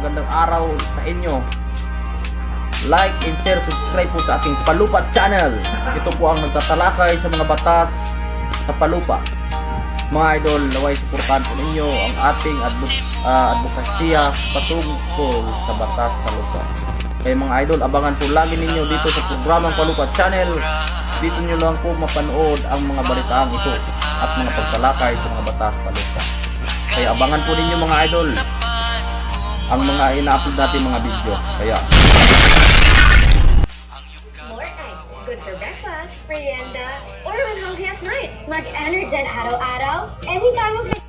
magandang araw sa inyo. Like and share, subscribe po sa ating Palupa channel. Ito po ang nagtatalakay sa mga batas sa palupa. Mga idol, naway suportahan po ninyo ang ating advokasya patungkol sa batas sa lupa. Kaya mga idol, abangan po lagi ninyo dito sa programang Palupa channel. Dito nyo lang po mapanood ang mga balitaan ito at mga pagtalakay sa mga batas palupa. Kaya abangan po ninyo mga idol ang mga ina-upload natin mga video. Kaya More eggs, good for breakfast, merienda, or when hungry at night. Mag-Energen araw-araw, anytime of the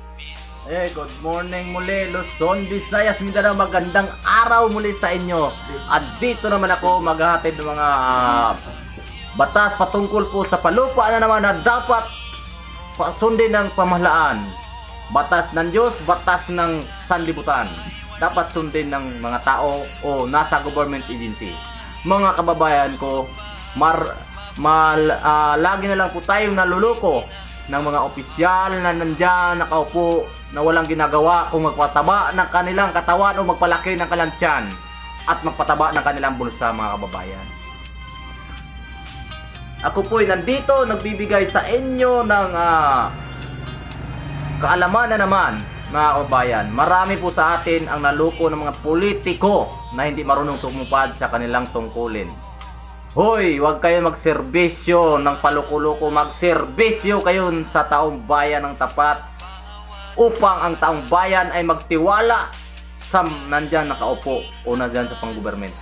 good morning muli Luzon, Visayas, Mindanao. Magandang araw muli sa inyo. At dito naman ako maghahatid ng mga batas patungkol po sa palupa na naman na dapat sundin ng pamahalaan. Batas ng Diyos, batas ng sanlibutan. Dapat sundin ng mga tao o nasa government agency. Mga kababayan ko, lagi na lang po tayong naluluko ng mga opisyal na nandyan nakaupo na walang ginagawa kung magpataba ng kanilang katawan o magpalaki ng kanilang tiyan at magpataba ng kanilang bulsa, mga kababayan. Ako po'y nandito nagbibigay sa inyo ng kaalaman na naman, mga kababayan. Marami po sa atin ang naluko ng mga politiko na hindi marunong tumupad sa kanilang tungkulin. Hoy, huwag kayo magserbisyo ng paluko-luko. Magserbisyo kayo sa taong bayan ng tapat upang ang taong bayan ay magtiwala sa nandyan nakaupo o nandyan sa panggoberment.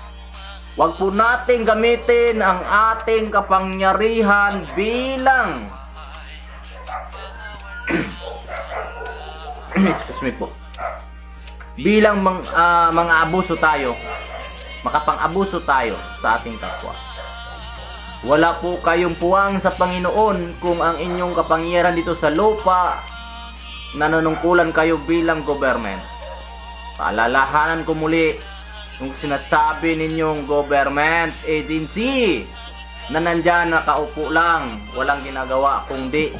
Huwag po nating gamitin ang ating kapangyarihan bilang excuse me po, bilang mga abuso tayo, makapang-abuso tayo sa ating kapwa. Wala po kayong puwang sa Panginoon kung ang inyong kapangyarihan dito sa lupa nanunungkulan kayo bilang government. Paalalahanan ko muli, kung sinasabi ninyong government agency na nandyan nakaupo lang, walang ginagawa kundi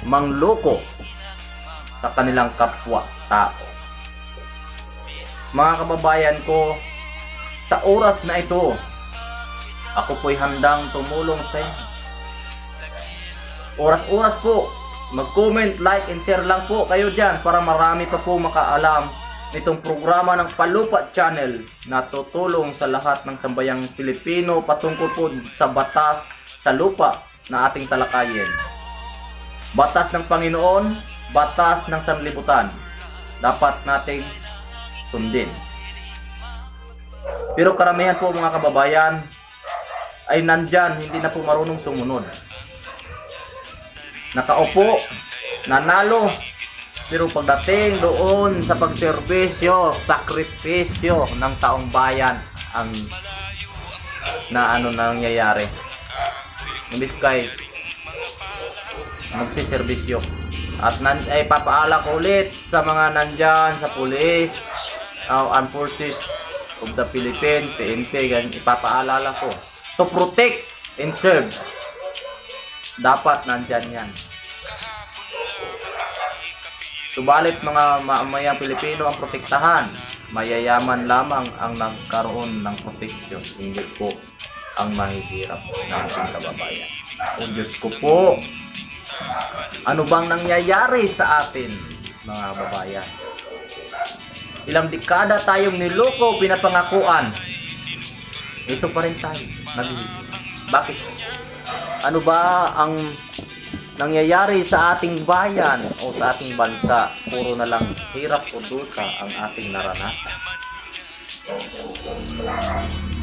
mangloko sa kanilang kapwa tao. Mga kababayan ko, sa oras na ito, ako po'y handang tumulong sa inyo. Oras-oras po, mag-comment, like, and share lang po kayo dyan para marami pa po makaalam nitong programa ng Palupa Channel na tutulong sa lahat ng sambayang Pilipino patungkol po sa batas sa lupa na ating talakayin. Batas ng Panginoon, batas ng sanlibutan, dapat nating sundin. Pero karamihan po mga kababayan ay nandyan, hindi na po marunong sumunod. Nakaupo, nanalo, pero pagdating doon sa pagserbisyo, sakripisyo ng taong bayan ang nangyayari. Imbis kay magsiservisyo. At papaala ko ulit sa mga nandyan sa police, Armed Forces of the Philippines, PNP, ipapaalala ko to protect and serve. Dapat nandyan yan. Subalit mga mamayang Pilipino ang protektahan, mayayaman lamang ang nagkaroon ng proteksyon, hindi po ang mahihirap na ating kababayan. O Diyos ko po, ano bang nangyayari sa atin, mga kababayan? Ilang dekada tayong niloko, pinapangakuan. Ito pa rin tayo. Bakit? Ano ba ang nangyayari sa ating bayan o sa ating bansa? Puro na lang hirap o dusa ang ating naranasan.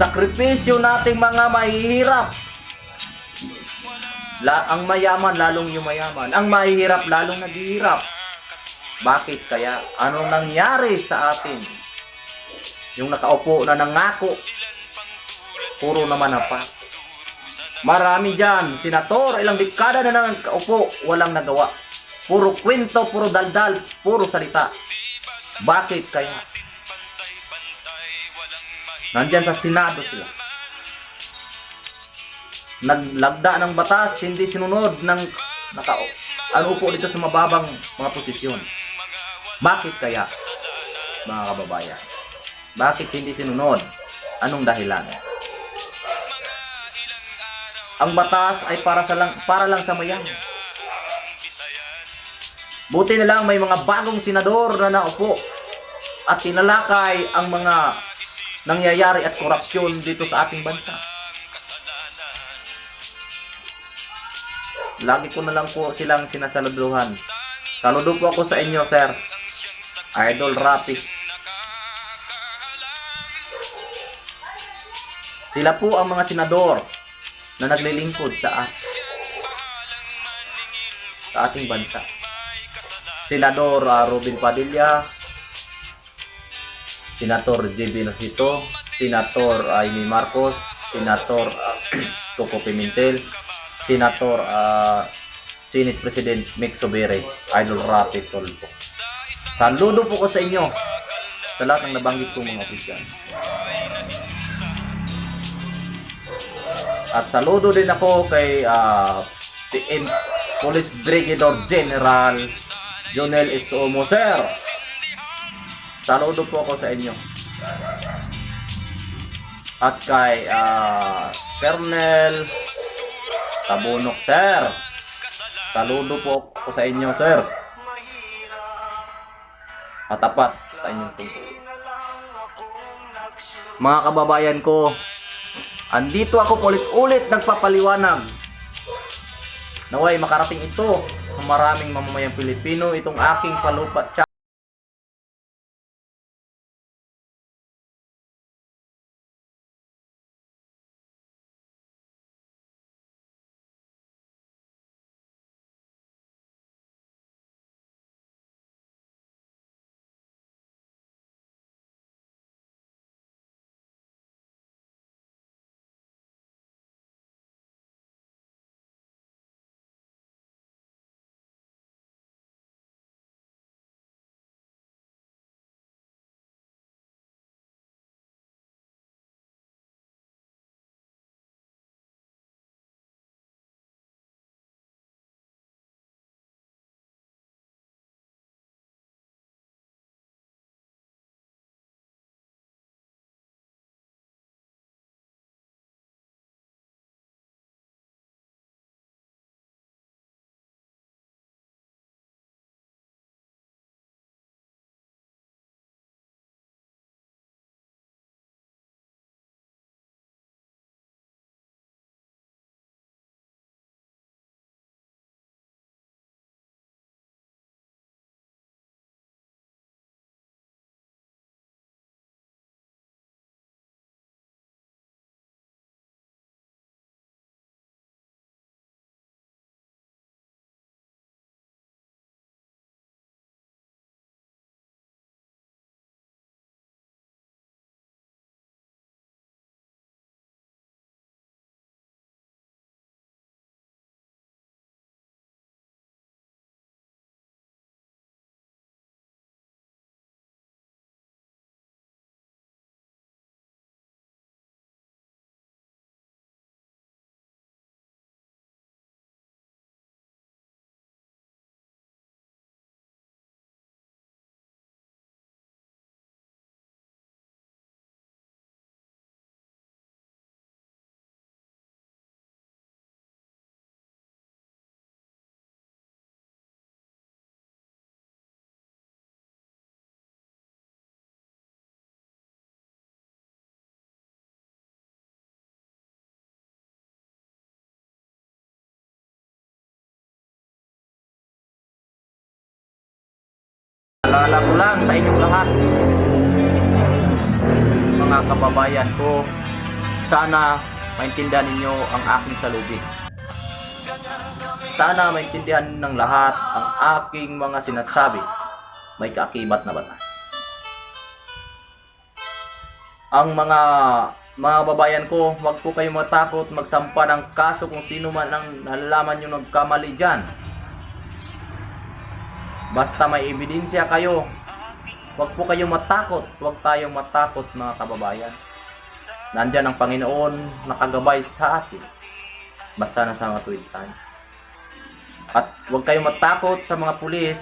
Sakripisyo nating mga mahihirap. Ang mayaman lalong yumayaman, ang mahihirap lalong naghihirap. Bakit kaya? Anong nangyari sa atin? Yung nakaupo na nangako, puro naman apa. Marami dyan, senator, ilang dekada na nakaupo, walang nagawa. Puro kwento, puro daldal, puro salita. Bakit kaya? Nandyan sa Senado sila. Naglagda ng batas, hindi sinunod ng upo dito sa mababang mga posisyon. Bakit kaya, mga kababayan? Bakit hindi sinunod? Anong dahilan? Ang batas ay para lang sa mayan. Buti na lang may mga bagong senador na naupo at tinalakay ang mga nangyayari at korupsyon dito sa ating bansa. Lagi ko na lang po silang sinasaluduhan. Saludo po ako sa inyo, sir. Idol Rapi. Sila po ang mga senador na naglilingkod sa ating bansa. Senador Robin Padilla, Senator J.B. Nocito, Senator Amy Marcos, Senator Coco Pimentel, Senator Senate President Mick Sobere, Idol Rapi Tolpo. Saludo po ko sa inyo sa lahat ng nabanggit kong mga opisyal. At saludo din ako kay PM Police Brigadier General Jonel Estuomo, sir. Saludo po ako sa inyo. At kay Colonel Tabunok, sir. Saludo po ako sa inyo, sir. At tapat sa inyong tungkol. Mga kababayan ko, andito ako ulit-ulit nagpapaliwanag. Naway makarating ito ng maraming mamamayang Pilipino itong aking palupat channel. Alala ko lang sa inyong lahat, mga kababayan ko, sana maintindihan ninyo ang aking salubin. Sana maintindihan ng lahat ang aking mga sinasabi, may kaakibat na batas. Ang mga babayan ko, huwag po kayong matakot magsampa ng kaso kung sino man ang nalalaman nyo nagkamali dyan. Basta may ebidensya kayo, huwag po kayong matakot, huwag tayong matakot mga kababayan. Nandyan ang Panginoon nakagabay sa atin. Basta nasa matuwid tayo. At huwag kayong matakot sa mga pulis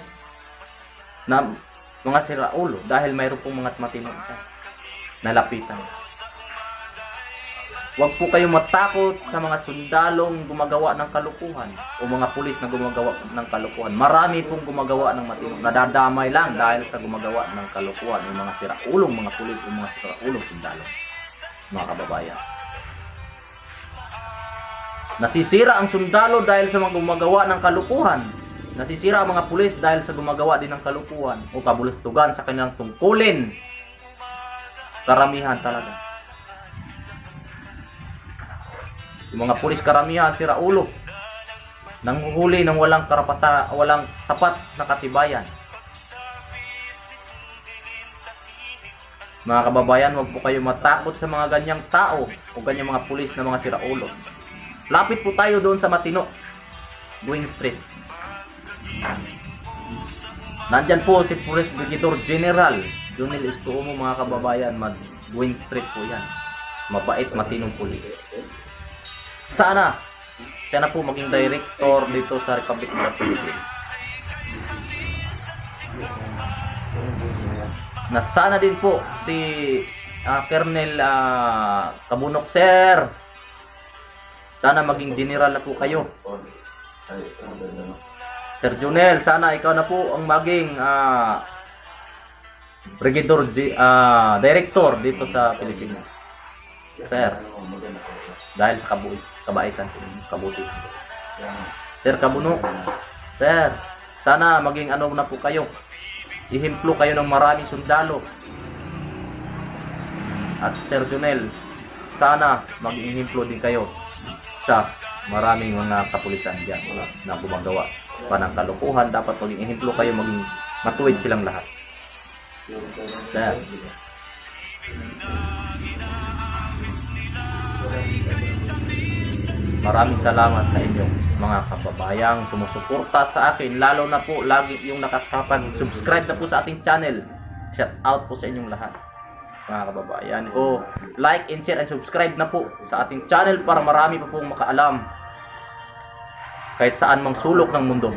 na mga siraulo dahil mayroon pong mga matinong. nalapitan. Huwag po kayong matakot sa mga sundalong gumagawa ng kalukuhan o mga pulis na gumagawa ng kalukuhan. Marami pong gumagawa ng matino. Nadadamay lang dahil sa gumagawa ng kalukuhan. Yung mga siraulong mga pulis o mga siraulong sundalo. Mga kababayan. Nasisira ang sundalo dahil sa mga gumagawa ng kalukuhan. Nasisira ang mga pulis dahil sa gumagawa din ng kalukuhan o kabulustugan sa kanilang tungkulin. Karamihan talaga. Yung mga pulis karamihan, siraulo. Nanghuhuli ng walang karapatan, walang tapat na katibayan. Mga kababayan, huwag po kayo matakot sa mga ganyang tao o ganyang mga pulis na mga siraulo. Lapit po tayo doon sa matino. Gwing Street. Nandyan po si Police Brigadier General Junel Estuomo, mga kababayan. Gwing Street po yan. Mabait, matinong pulis. Sana po maging director dito sa Republic of the Philippines. Na sana din po si Colonel Cabunok, sir. Sana maging general na po kayo. Sir Junel, sana ikaw na po ang maging Brigadier Director dito sa Pilipinas. Sir, dahil sa kabaitan, kabuti. Sir Cabunok, sir, sana maging ano na po kayo. Ihimplo kayo ng maraming sundalo. At Sir Junel, sana maging ihimplo din kayo sa maraming mga kapulisan dyan na gumagawa pa ng kalukuhan. Dapat maging ihimplo kayo, maging matuwid silang lahat. Sir, maraming salamat sa inyo mga kababayang sumusuporta sa akin, lalo na po lagi yung nakakapag-subscribe na po sa ating channel. Shout out po sa inyong lahat mga kababayan ko. Like and share and subscribe na po sa ating channel para marami pa pong makaalam kahit saan mang sulok ng mundo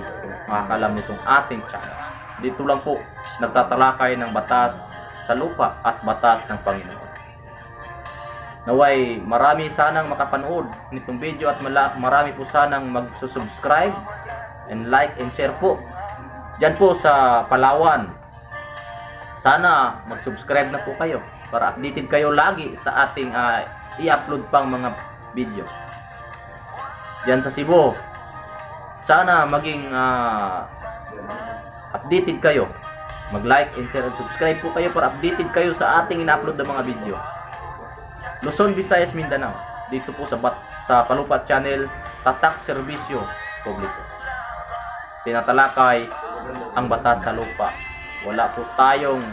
makakaalam nitong ating channel. Dito lang po nagtatalakay ng batas sa lupa at batas ng Panginoon. Naway marami sanang makapanood nitong video at marami po sanang mag-subscribe and like and share po dyan po sa Palawan. Sana mag-subscribe na po kayo para updated kayo lagi sa ating i-upload pang mga video. Dyan sa Cebu, sana maging updated kayo. Mag-like and share and subscribe po kayo para updated kayo sa ating ina-upload na mga video. Luzon, Visayas, Mindanao. Dito po sa Palupa Channel, Tatak Serbisyo Publiko. Tinatalakay ang batas sa lupa. Wala po tayong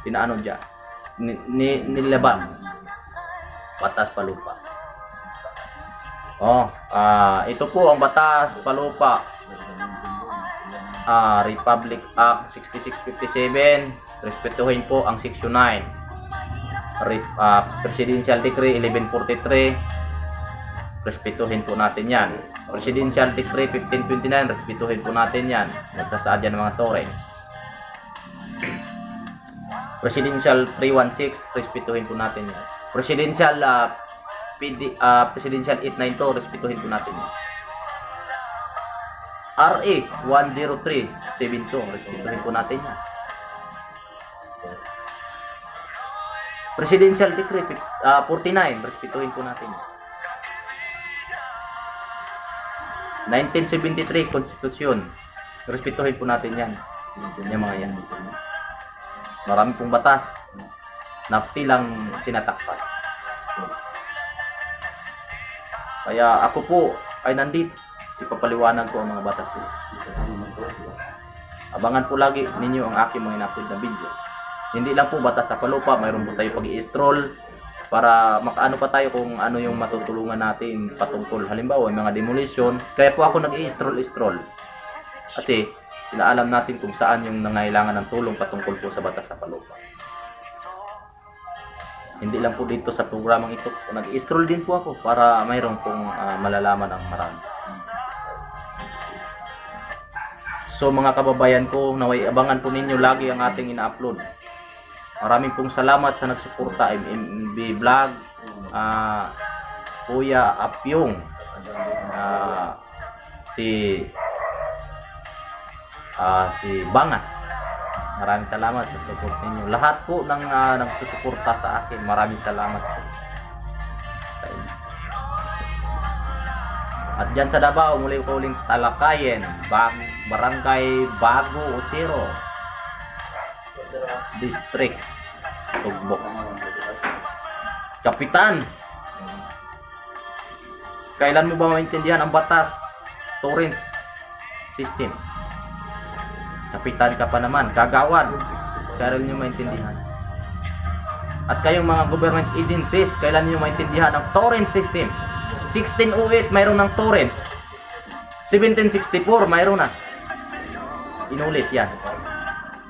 pinaano dyan. Nilaban. Batas palupa. Ito po ang batas palupa. Republic Act 6657. Respetuhin po ang Section 9. Presidential Decree 1143, respetuhin po natin yan. Presidential Decree 1529, respetuhin po natin yan. Nagsasaad yan ng mga torrents. Presidential 316, respetuhin po natin yan. Presidential Presidential 892, respetuhin po natin yan. RA 10372, respetuhin po natin yan. Presidential Decree 49, respetuhin po natin. 1973 Constitution, respetuhin po natin yan. Yung mga yan. Marami pong batas na tilang tinatakpan. Kaya ako po ay nandito, ipapaliwanag ko ang mga batas po. Abangan po lagi ninyo ang aking mga in-upload na video. Hindi lang po batas sa palupa, mayroon po tayo pag-i-stroll para makaano pa tayo kung ano yung matutulungan natin patungkol. Halimbawa, yung mga demolition. Kaya po ako nag-i-stroll. Kasi, inaalam natin kung saan yung nangailangan ng tulong patungkol po sa batas sa palupa. Hindi lang po dito sa programang ito. Nag-i-stroll din po ako para mayroon pong malalaman ng marami. So mga kababayan ko, naway abangan po ninyo lagi ang ating ina-upload. Maraming pong salamat sa nagsuporta MMB Vlog, Kuya Apyong, si Bangas. Maraming salamat sa support ninyo. Lahat po ng nagsusuporta sa akin, maraming salamat po sa inyo. At dyan sa Davao, muli ko uling talakayin, Barangay Bago Osiro, District Tugbok. Kapitan, kailan mo ba maintindihan ang batas Torrens system? Kapitan ka pa naman, kagawan, kailan nyo maintindihan? At kayong mga government agencies, kailan nyo maintindihan ang Torrens system? 1608 mayroon ng Torrens, 1764 mayroon na. Inulit yan.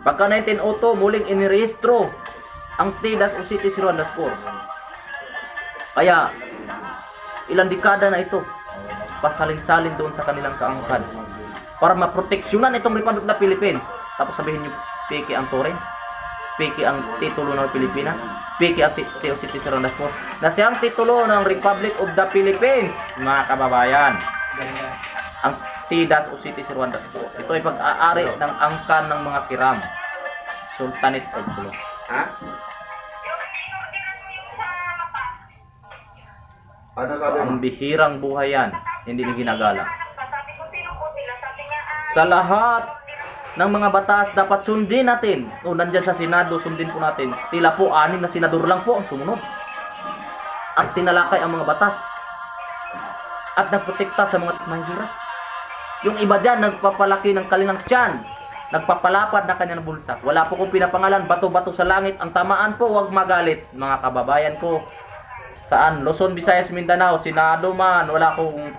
Pagka 1902 muling inirehistro ang TDAS o City 0 score. Kaya ilang dekada na ito, pasalin-salin doon sa kanilang kaangkan para maproteksyonan itong Republic ng Philippines. Tapos sabihin nyo, peke ang Torrens, peke ang titulo ng Pilipinas, peke ang TO City 0 score, na siyang titulo ng Republic of the Philippines, mga kababayan. Ang TDAS o City 0 score, ito ay pag-aari ng angkan ng mga Kiram, Sultanate of Sulu. Ha? Ano sabi mo? Ang bihirang buhay yan, hindi na ginagala. Sa lahat ng mga batas, dapat sundin natin. O, nandyan sa Senado, sundin po natin. Tila po, 6 na senador lang po ang sumunod. At tinalakay ang mga batas. At nagprotekta sa mga mahihirap. Yung iba dyan, nagpapalaki ng kanilang tiyan. Nagpapalapad na kanyang bulsa. Wala po kong pinapangalan, bato-bato sa langit. Ang tamaan po, huwag magalit. Mga kababayan ko, saan? Luzon, Visayas, Mindanao, Senado man, wala akong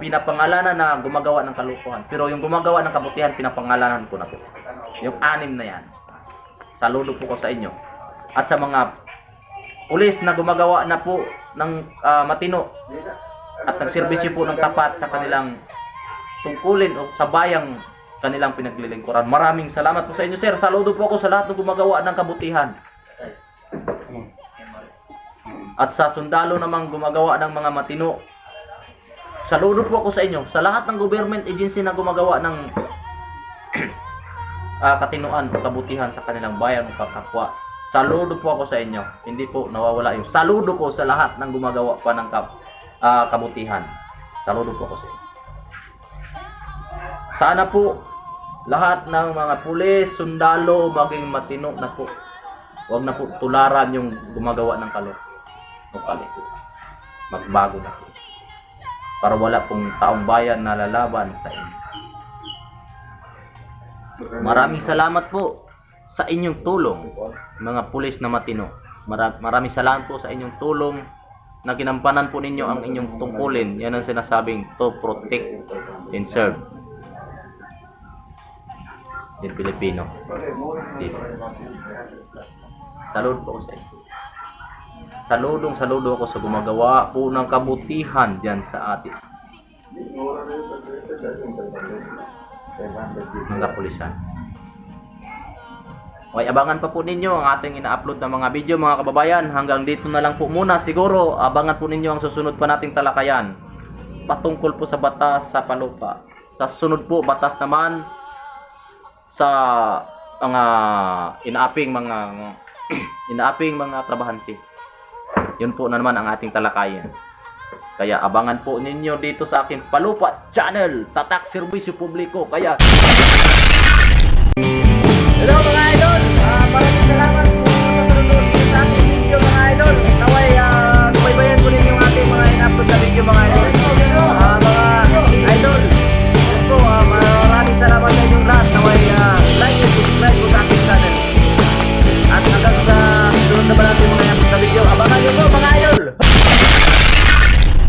pinapangalanan na gumagawa ng kalukuhan. Pero yung gumagawa ng kabutihan, pinapangalanan ko na po. Yung 6 na yan. Saludo po ko sa inyo. At sa mga pulis na gumagawa na po ng matino at nagserbisyo po ng tapat sa kanilang tungkulin o sa bayang kanilang pinaglilingkuran. Maraming salamat po sa inyo, sir. Saludo po ako sa lahat ng gumagawa ng kabutihan. At sa sundalo namang gumagawa ng mga matino, saludo po ako sa inyo. Sa lahat ng government agency na gumagawa ng katinuan o kabutihan sa kanilang bayan o kapwa, saludo po ako sa inyo. Hindi po nawawala yung saludo ko sa lahat ng gumagawa pa ng kabutihan. Saludo po ako sa inyo. Sana po lahat ng mga pulis, sundalo, maging matino na po. Huwag na po tularan yung gumagawa ng kalit. Magbago na po. Para wala pong taong bayan na lalaban sa inyo. Maraming salamat po sa inyong tulong, mga pulis na matino. Maraming salamat po sa inyong tulong na ginampanan po ninyo ang inyong tungkulin. Yan ang sinasabing to protect and serve din Pilipino. Saludo po sa inyo. Saludo ako sa gumagawa po ng kabutihan diyan sa atin. Ng kapulisan. Okay, abangan pa po ninyo ang ating ina-upload na mga video, mga kababayan. Hanggang dito na lang po muna. Siguro, abangan po ninyo ang susunod pa nating talakayan patungkol po sa batas sa palupa. Sa susunod po, batas naman sa mga inaaping mga trabahante. Yun po na naman ang ating talakayan. Kaya abangan po ninyo dito sa aking Palupa Channel, Tatak Serbisyo Publiko. Kaya hello mga idol, maraming salamat